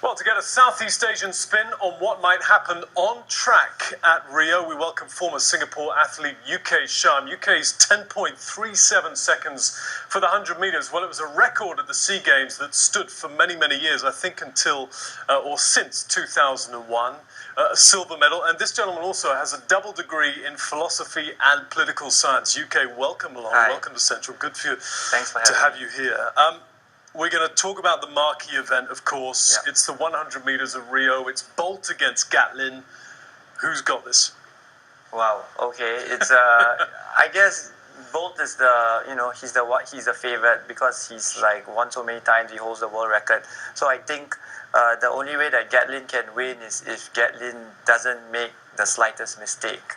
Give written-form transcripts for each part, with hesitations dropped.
Well, to get a Southeast Asian spin on what might happen on track at Rio, we welcome former Singapore athlete UK Shyam. UK's 10.37 seconds for the 100 metres. Well, it was a record at the SEA Games that stood for many, many years, I think until or since 2001. A silver medal. And this gentleman also has a double degree in philosophy and political science. UK, welcome along. Hi. Welcome to Central. Good for you. Thanks for to having have you here. We're going to talk about the marquee event, of course. Yeah. It's the 100 metres of Rio. It's Bolt against Gatlin. Who's got this? Wow. Okay. It's I guess Bolt is he's the favorite because he's like won so many times. He holds the world record. So I think the only way that Gatlin can win is if Gatlin doesn't make the slightest mistake.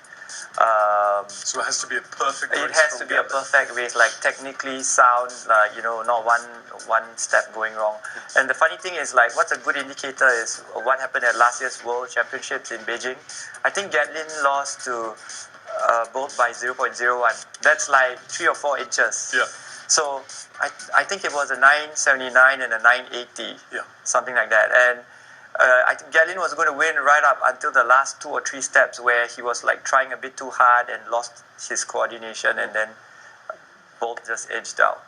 So it has to be a perfect race. It has to be a perfect race, like technically sound, not one step going wrong. And the funny thing is, like, what's a good indicator is what happened at last year's World Championships in Beijing. I think Gatlin lost to Bolt by 0.01. That's like 3 or 4 inches. Yeah. So I think it was a 979 and a 980, something like that. And I think Gatlin was going to win right up until the last 2 or 3 steps where he was like trying a bit too hard and lost his coordination, and then Bolt just edged out.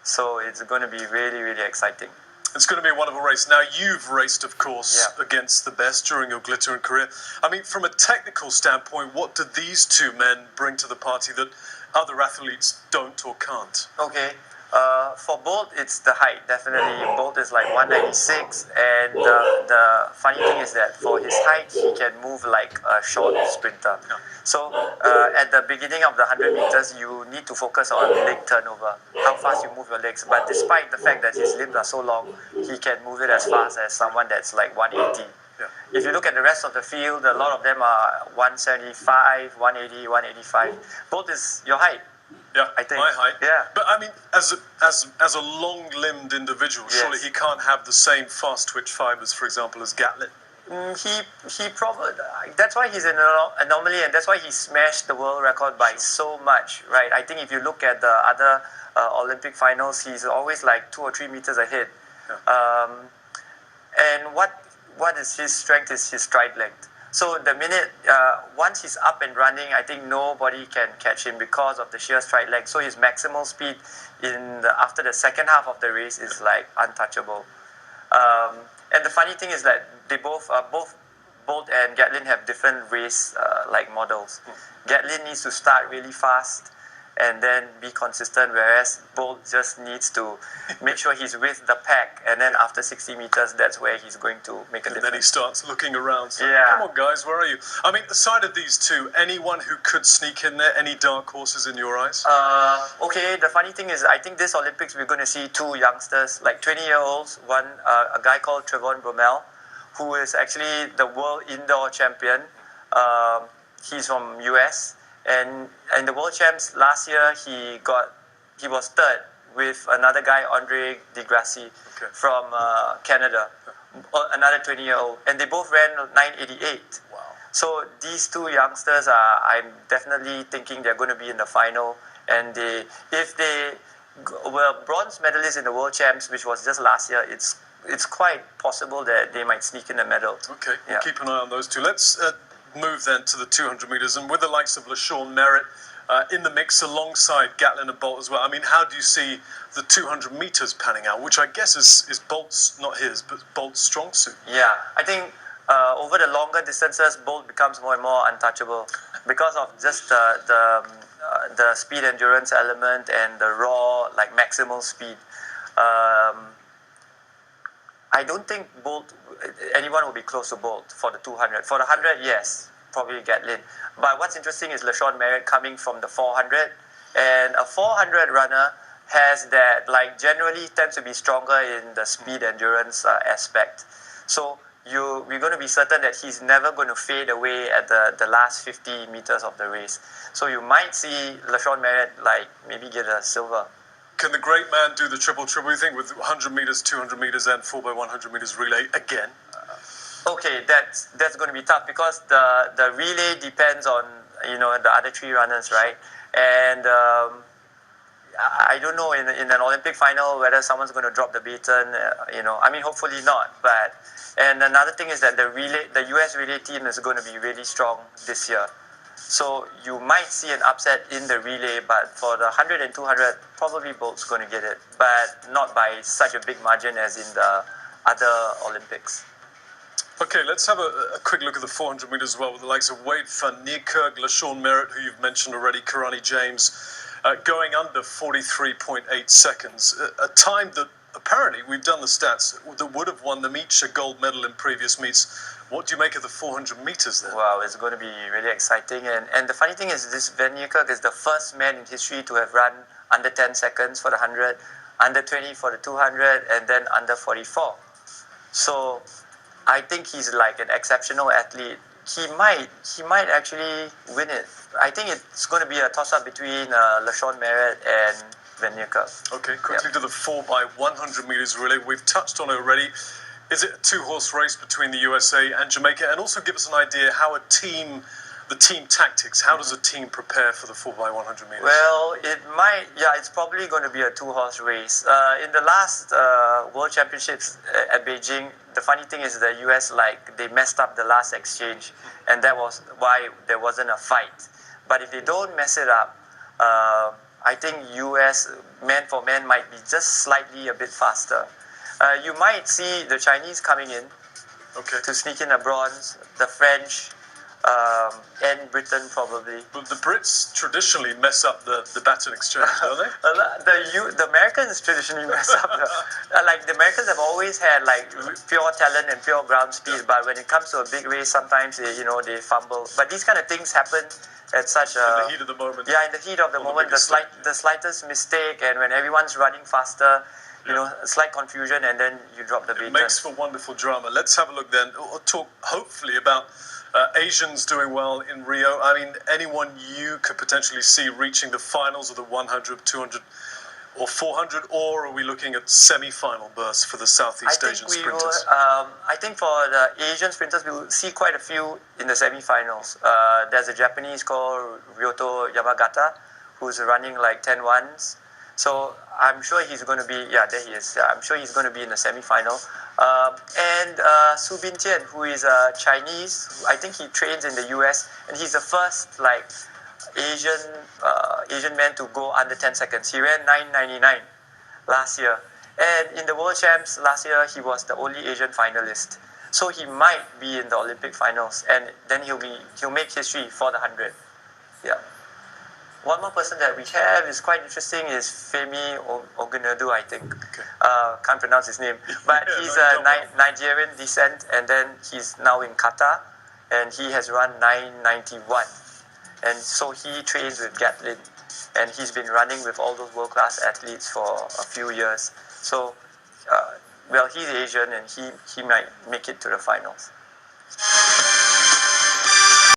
So it's going to be really, really exciting. It's going to be a wonderful race. Now, you've raced, of course, against the best during your glittering career. I mean, from a technical standpoint, what do these two men bring to the party that other athletes don't or can't? Okay. For Bolt, it's the height, definitely. Bolt is like 196, and the funny thing is that for his height, he can move like a short sprinter. So at the beginning of the 100 meters, you need to focus on leg turnover, how fast you move your legs. But despite the fact that his limbs are so long, he can move it as fast as someone that's like 180. If you look at the rest of the field, a lot of them are 175, 180, 185. Bolt is your height. Yeah, I think. my height. Yeah. But I mean, as a long-limbed individual, surely he can't have the same fast twitch fibers, for example, as Gatlin. He probably, that's why he's an anomaly, and that's why he smashed the world record by so much, right? I think if you look at the other Olympic finals, he's always like 2 or 3 meters ahead. And what is his strength is his stride length. So the minute, once he's up and running, I think nobody can catch him because of the sheer stride length. So his maximal speed after the second half of the race is like untouchable. And the funny thing is that they both Bolt and Gatlin have different race like models. Gatlin needs to start really fast and then be consistent, whereas Bolt just needs to make sure he's with the pack, and then after 60 meters, that's where he's going to make a difference. And then he starts looking around, saying, Yeah. come on guys, where are you? I mean, aside of these two, anyone who could sneak in there, any dark horses in your eyes? Okay, the funny thing is, I think this Olympics we're going to see 2 youngsters, like 20-year-olds, one, a guy called Trevon Bromell, who is actually the world indoor champion. He's from US. And in the World Champs last year, he was third with another guy, Andre Di Grassi, from Canada, another 20-year-old, and they both ran 988. Wow! So these 2 youngsters I'm definitely thinking they're going to be in the final. And if they were bronze medalists in the World Champs, which was just last year, it's quite possible that they might sneak in a medal. Okay, we'll keep an eye on those two. Let's move then to the 200 metres, and with the likes of LaShawn Merritt in the mix alongside Gatlin and Bolt as well. I mean, how do you see the 200 metres panning out, which I guess is Bolt's, not his, but Bolt's strong suit? Yeah, I think over the longer distances, Bolt becomes more and more untouchable because of just the speed endurance element and the raw, like maximal speed. I don't think anyone will be close to Bolt for the 200. For the 100, yes, probably Gatlin. But what's interesting is LaShawn Merritt coming from the 400, and a 400 runner has that, like, generally tends to be stronger in the speed endurance aspect. So we're going to be certain that he's never going to fade away at the last 50 meters of the race. So you might see LaShawn Merritt like maybe get a silver. Can the great man do the triple-triple, you think, with 100 metres, 200 metres, and 4x100 metres relay again? Okay, that's going to be tough because the relay depends on the other 3 runners, right? And I don't know in an Olympic final whether someone's going to drop the baton. I mean, hopefully not. And another thing is that the US relay team is going to be really strong this year. So you might see an upset in the relay, but for the 100 and 200, probably Bolt's going to get it, but not by such a big margin as in the other Olympics. Okay, let's have a quick look at the 400 metres as well, with the likes of Wade van Niekerk, LaShawn Merritt, who you've mentioned already, Karani James, going under 43.8 seconds, a time that apparently, we've done the stats, that would have won them each a gold medal in previous meets. What do you make of the 400 metres then? Wow, it's going to be really exciting. And the funny thing is, this Van Niekerk is the first man in history to have run under 10 seconds for the 100, under 20 for the 200, and then under 44. So I think he's like an exceptional athlete. He might actually win it. I think it's going to be a toss-up between LaShawn Merritt and Van Niekerk. Okay, quickly to the 4x100 metres relay. We've touched on it already. Is it a two-horse race between the USA and Jamaica? And also give us an idea how the team tactics, how does a team prepare for the 4x100 metres? Well, it's probably going to be a two-horse race. In the last World Championships at Beijing, the funny thing is the US, they messed up the last exchange, and that was why there wasn't a fight. But if they don't mess it up, I think US man for man might be just slightly a bit faster. You might see the Chinese coming in to sneak in a bronze, the French, and Britain probably. But the Brits traditionally mess up the baton exchange, don't they? The Americans traditionally mess up. The Americans have always had pure talent and pure ground speed, but when it comes to a big race, sometimes they fumble. But these kind of things happen at such a... In the heat of the moment. Yeah, in the heat of the moment, the slightest mistake, and when everyone's running faster, a slight confusion, and then you drop the baton. It makes for wonderful drama. Let's have a look then. We'll talk hopefully about Asians doing well in Rio. I mean, anyone you could potentially see reaching the finals of the 100, 200 or 400, or are we looking at semi-final berths for the Southeast Asian sprinters? I think for the Asian sprinters, we will see quite a few in the semi-finals. There's a Japanese called Ryoto Yamagata, who's running 10-1s. So I'm sure he's going to be, there he is. I'm sure he's going to be in the semi-final. And Su Bintian, who is Chinese. I think he trains in the US, and he's the first Asian man to go under 10 seconds. He ran 9:99 last year, and in the World Champs last year, he was the only Asian finalist. So he might be in the Olympic finals, and then he'll make history for the 100. Yeah. One more person that we have is quite interesting is Femi Ogunadu, I think. Okay. Can't pronounce his name. But he's Nigerian descent, and then he's now in Qatar, and he has run 9:91. And so he trains with Gatlin, and he's been running with all those world-class athletes for a few years. So, he's Asian, and he might make it to the finals.